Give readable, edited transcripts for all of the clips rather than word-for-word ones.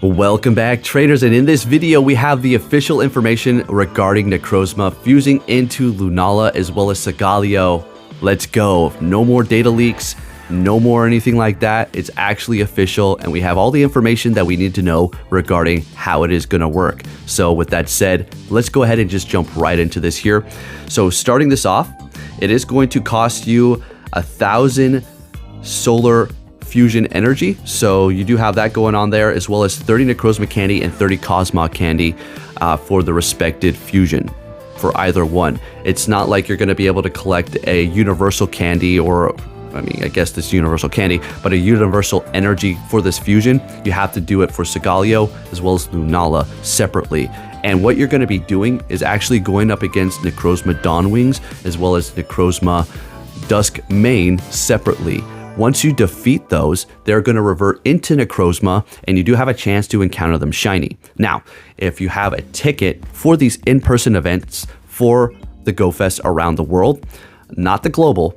Welcome back, traders, and in this video we have the official information regarding Necrozma fusing into Lunala as well as Solgaleo. Let's go. No more data leaks, no more anything like that. It's actually official, and we have all the information that we need to know regarding how it is going to work. So with that said, let's go ahead and just jump right into this here. So starting this off, it is going to cost you 1,000 solar fusion energy, so you do have that going on there, as well as 30 Necrozma candy and 30 Cosmog candy for the respected fusion for either one. It's not like you're going to be able to collect a universal candy, or I mean, I guess this universal candy, but a universal energy for this fusion. You have to do it for Solgaleo as well as Lunala separately. And what you're going to be doing is actually going up against Necrozma Dawnwings as well as Necrozma Dusk main separately. Once you defeat those, they're going to revert into Necrozma, and you do have a chance to encounter them shiny. Now, if you have a ticket for these in-person events for the GoFest around the world, not the global,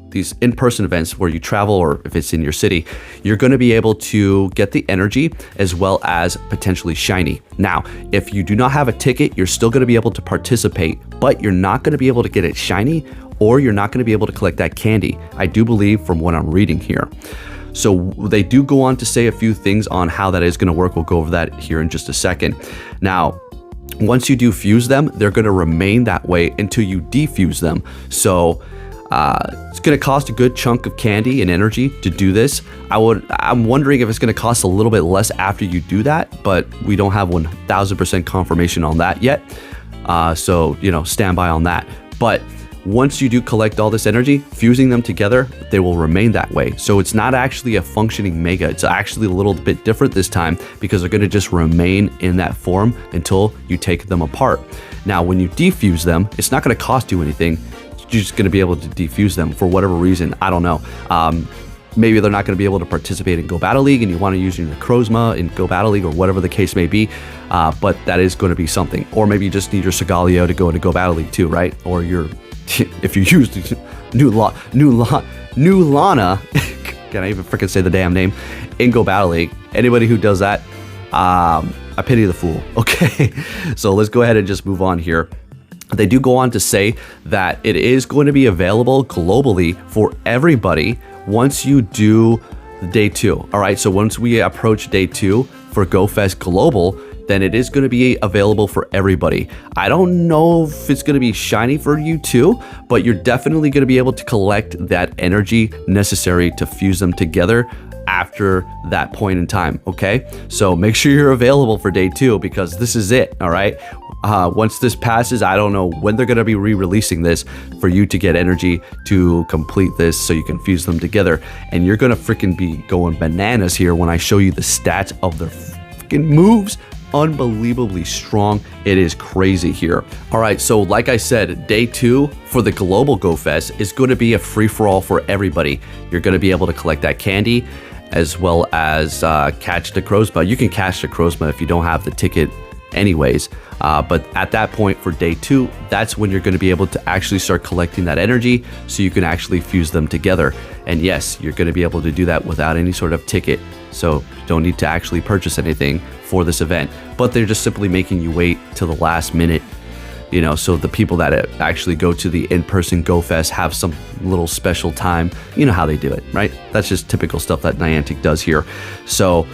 these in-person events where you travel, or if it's in your city, you're going to be able to get the energy as well as potentially shiny. Now, if you do not have a ticket, you're still going to be able to participate, but you're not going to be able to get it shiny, or you're not going to be able to collect that candy, I do believe, from what I'm reading here. So they do go on to say a few things on how that is going to work. We'll go over that here in just a second. Now, once you do fuse them, they're going to remain that way until you defuse them. So it's going to cost a good chunk of candy and energy to do this. I'm wondering if it's going to cost a little bit less after you do that, but we don't have 1000% confirmation on that yet. So, you know, stand by on that. But once you do collect all this energy, fusing them together, they will remain that way. So it's not actually a functioning mega. It's actually a little bit different this time because they're going to just remain in that form until you take them apart. Now, when you defuse them, it's not going to cost you anything. You're just going to be able to defuse them for whatever reason. I don't know. Maybe they're not going to be able to participate in Go Battle League, and you want to use your Necrozma in Go Battle League, or whatever the case may be. But that is going to be something. Or maybe you just need your Solgaleo to go into Go Battle League too, right? Or your if you use Nulana, can I even freaking say the damn name, in Go Battle League? Anybody who does that, I pity the fool. Okay, so let's go ahead and just move on here. They do go on to say that it is going to be available globally for everybody once you do day 2. All right, so once we approach day 2 for GoFest Global, then it is going to be available for everybody. I don't know if it's going to be shiny for you too, but you're definitely going to be able to collect that energy necessary to fuse them together after that point in time. Okay, so make sure you're available for day 2 because this is it. All right, once this passes, I don't know when they're going to be re-releasing this for you to get energy to complete this so you can fuse them together. And you're going to freaking be going bananas here when I show you the stats of their freaking moves. Unbelievably strong. It is crazy here. All right, so like I said, day 2 for the global GoFest is going to be a free-for-all for everybody. You're going to be able to collect that candy as well as catch Necrozma. You can catch Necrozma if you don't have the ticket anyways, but at that point for day 2, that's when you're going to be able to actually start collecting that energy so you can actually fuse them together. And yes, you're going to be able to do that without any sort of ticket, so you don't need to actually purchase anything for this event, but they're just simply making you wait till the last minute, you know, so the people that actually go to the in-person GoFest have some little special time. You know how they do it, right? That's just typical stuff that Niantic does here. So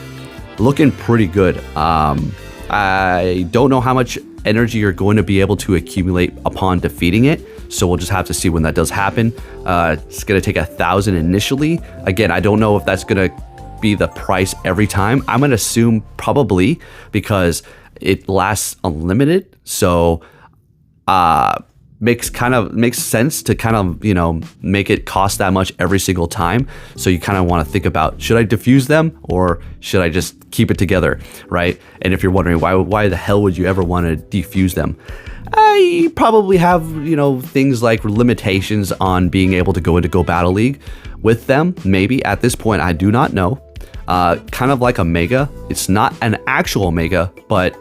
looking pretty good. I don't know how much energy you're going to be able to accumulate upon defeating it, so we'll just have to see when that does happen. It's going to take 1,000 initially. Again, I don't know if that's going to be the price every time. I'm going to assume probably, because it lasts unlimited, so makes sense to kind of, you know, make it cost that much every single time. So you kind of want to think about, should I diffuse them or should I just keep it together, right? And if you're wondering why the hell would you ever want to defuse them, you probably have, you know, things like limitations on being able to go into Go Battle League with them. Maybe at this point, I do not know. Kind of like a mega. It's not an actual mega, but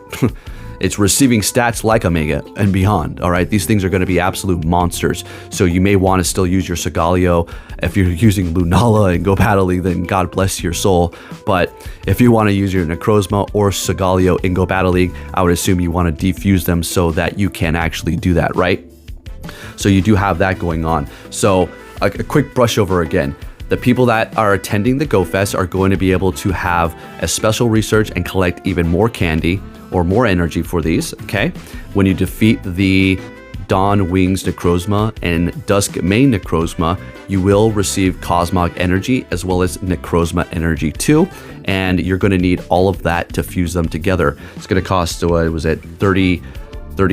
It's receiving stats like Omega and beyond, all right? These things are going to be absolute monsters. So you may want to still use your Solgaleo. If you're using Lunala and Go Battle League, then God bless your soul. But if you want to use your Necrozma or Solgaleo in Go Battle League, I would assume you want to defuse them so that you can actually do that, right? So you do have that going on. So a quick brush over again. The people that are attending the Go Fest are going to be able to have a special research and collect even more candy or more energy for these, okay? When you defeat the Dawn Wings Necrozma and Dusk main Necrozma, you will receive Cosmog energy as well as Necrozma energy too, and you're going to need all of that to fuse them together. It's going to cost, what was it, 30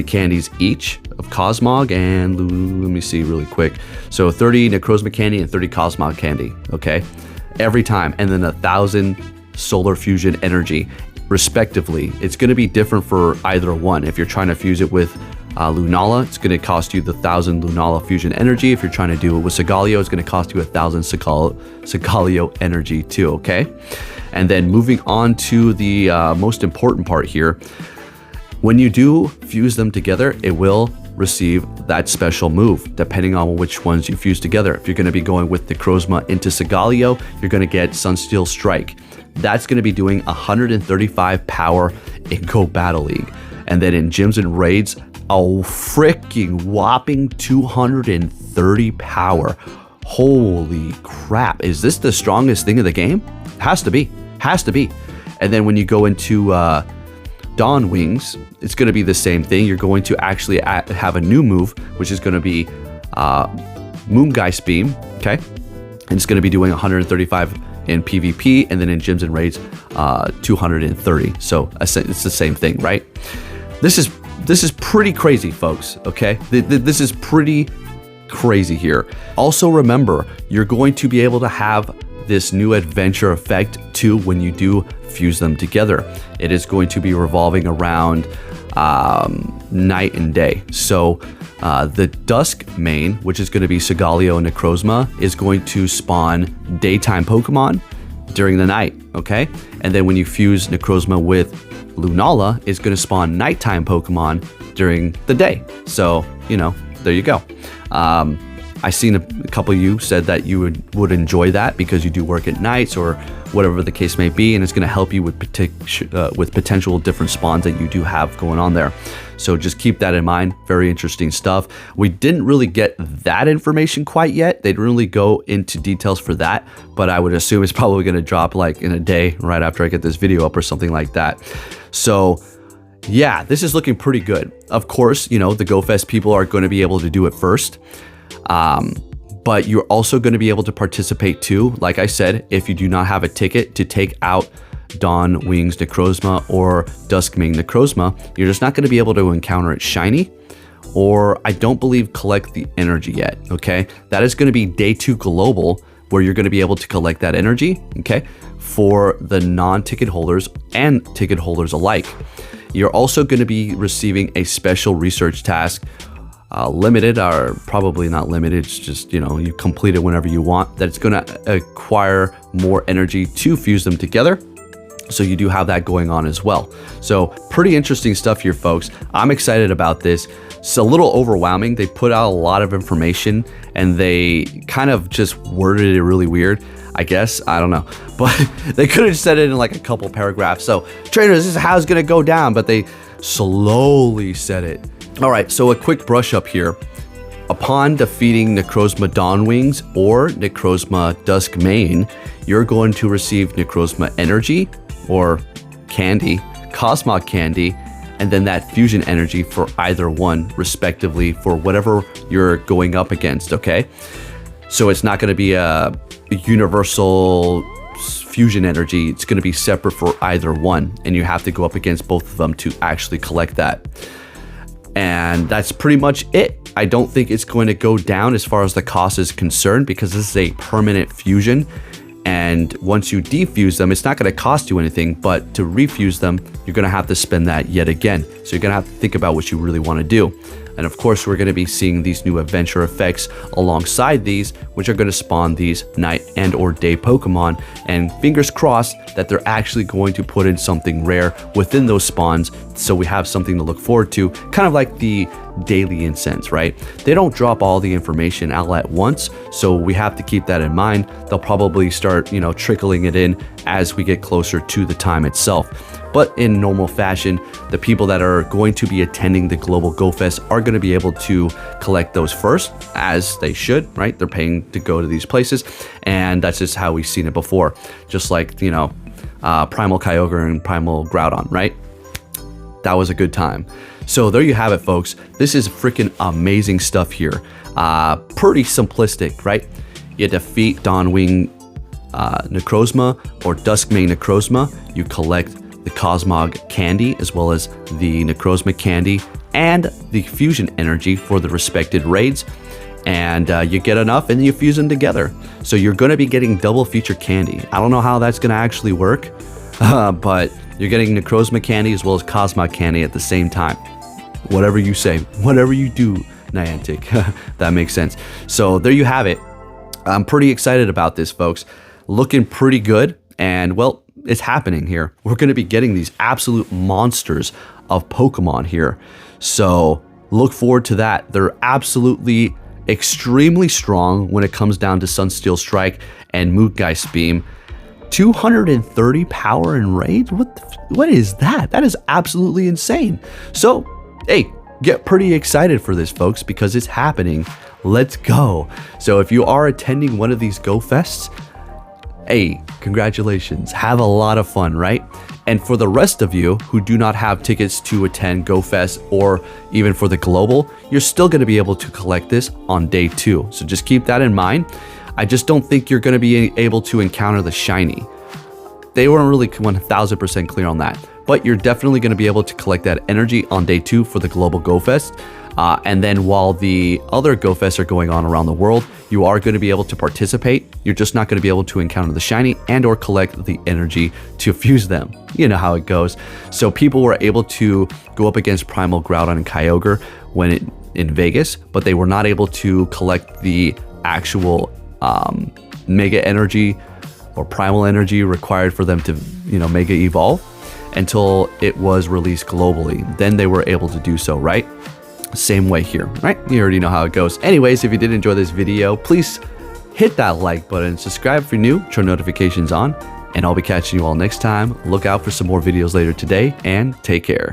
candies each of Cosmog, and let me see really quick. So 30 Necrozma candy and 30 Cosmog candy, okay? Every time, and then 1,000 Solar Fusion energy, respectively. It's going to be different for either one. If you're trying to fuse it with Lunala, it's going to cost you the 1,000 Lunala Fusion energy. If you're trying to do it with Solgaleo, it's going to cost you 1,000 Solgaleo energy too, okay? And then moving on to the most important part here. When you do fuse them together, it will receive that special move, depending on which ones you fuse together. If you're going to be going with Necrozma into Solgaleo, you're going to get Sunsteel Strike. That's going to be doing 135 power in Go Battle League. And then in gyms and raids, a freaking whopping 230 power. Holy crap. Is this the strongest thing in the game? Has to be. Has to be. And then when you go into Dawn Wings, it's going to be the same thing. You're going to actually have a new move, which is going to be Moongeist Beam, okay? And it's going to be doing 135 in PvP, and then in gyms and raids, 230. So it's the same thing, right? This is pretty crazy, folks, okay? This is pretty crazy here. Also remember, you're going to be able to have this new adventure effect too when you do fuse them together. It is going to be revolving around night and day. So the Dusk main, which is going to be Solgaleo and Necrozma, is going to spawn daytime Pokemon during the night, okay? And then when you fuse Necrozma with Lunala, it's going to spawn nighttime Pokemon during the day. So, you know, there you go. I seen a couple of you said that you would enjoy that because you do work at nights or whatever the case may be, and it's going to help you with potential different spawns that you do have going on there. So just keep that in mind. Very interesting stuff. We didn't really get that information quite yet. They didn't really go into details for that, but I would assume it's probably going to drop like in a day right after I get this video up or something like that. So yeah, this is looking pretty good. Of course, you know, the GoFest people are going to be able to do it first. But you're also going to be able to participate too. Like I said, if you do not have a ticket to take out Dawn Wings Necrozma or Dusk Ming Necrozma, you're just not going to be able to encounter it shiny, or I don't believe collect the energy yet, okay? That is going to be day 2 global, where you're going to be able to collect that energy, okay, for the non-ticket holders and ticket holders alike. You're also going to be receiving a special research task, limited, or probably not limited, it's just, you know, you complete it whenever you want, that it's going to acquire more energy to fuse them together. So you do have that going on as well. So pretty interesting stuff here, folks. I'm excited about this. It's a little overwhelming. They put out a lot of information and they kind of just worded it really weird, I guess. I don't know, but they could have said it in like a couple paragraphs. So trainers, this is how it's going to go down, but they slowly said it. All right, so a quick brush up here. Upon defeating Necrozma Dawn Wings or Necrozma Dusk Main, you're going to receive Necrozma Energy or Candy, Cosmog Candy, and then that Fusion Energy for either one, respectively, for whatever you're going up against, okay? So it's not going to be a universal Fusion Energy. It's going to be separate for either one, and you have to go up against both of them to actually collect that. And that's pretty much it. I don't think it's going to go down as far as the cost is concerned, because this is a permanent fusion. And once you defuse them, it's not going to cost you anything, but to refuse them, you're going to have to spend that yet again. So you're going to have to think about what you really want to do. And of course, we're going to be seeing these new adventure effects alongside these, which are going to spawn these night and or day Pokemon. And fingers crossed that they're actually going to put in something rare within those spawns, so we have something to look forward to, kind of like the daily incense, right? They don't drop all the information out at once, so we have to keep that in mind. They'll probably start, trickling it in as we get closer to the time itself. But in normal fashion, the people that are going to be attending the Global Go Fest are going to be able to collect those first, as they should, right? They're paying to go to these places, and that's just how we've seen it before. Just like, Primal Kyogre and Primal Groudon, right? That was a good time. So there you have it, folks. This is freaking amazing stuff here. Pretty simplistic, right? You defeat Dawnwing Necrozma or Duskmane Necrozma. You collect the Cosmog candy as well as the Necrozma candy and the fusion energy for the respected raids. And you get enough and you fuse them together. So you're going to be getting double feature candy. I don't know how that's going to actually work, but you're getting Necrozma candy as well as Cosmog candy at the same time. Whatever you say, whatever you do, Niantic, that makes sense. So there you have it. I'm pretty excited about this, folks. Looking pretty good. And well, it's happening here. We're going to be getting these absolute monsters of Pokemon here. So look forward to that. They're absolutely extremely strong when it comes down to Sunsteel Strike and Moongeist Beam. 230 power and rage? What is that? That is absolutely insane. So, hey, get pretty excited for this, folks, because it's happening. Let's go. So if you are attending one of these Go Fests, hey, congratulations. Have a lot of fun, right? And for the rest of you who do not have tickets to attend Go Fest or even for the Global, you're still going to be able to collect this on day 2. So just keep that in mind. I just don't think you're going to be able to encounter the shiny. They weren't really 1000% clear on that, but you're definitely going to be able to collect that energy on day 2 for the Global Go Fest. And then while the other Go Fests are going on around the world, you are going to be able to participate. You're just not going to be able to encounter the shiny and or collect the energy to fuse them. You know how it goes. So people were able to go up against Primal Groudon and Kyogre in Vegas, but they were not able to collect the actual mega energy or primal energy required for them to, mega evolve until it was released globally. Then they were able to do so, right? Same way here, right? You already know how it goes. Anyways, if you did enjoy this video, please hit that like button, subscribe if you're new, turn notifications on, and I'll be catching you all next time. Look out for some more videos later today, and take care.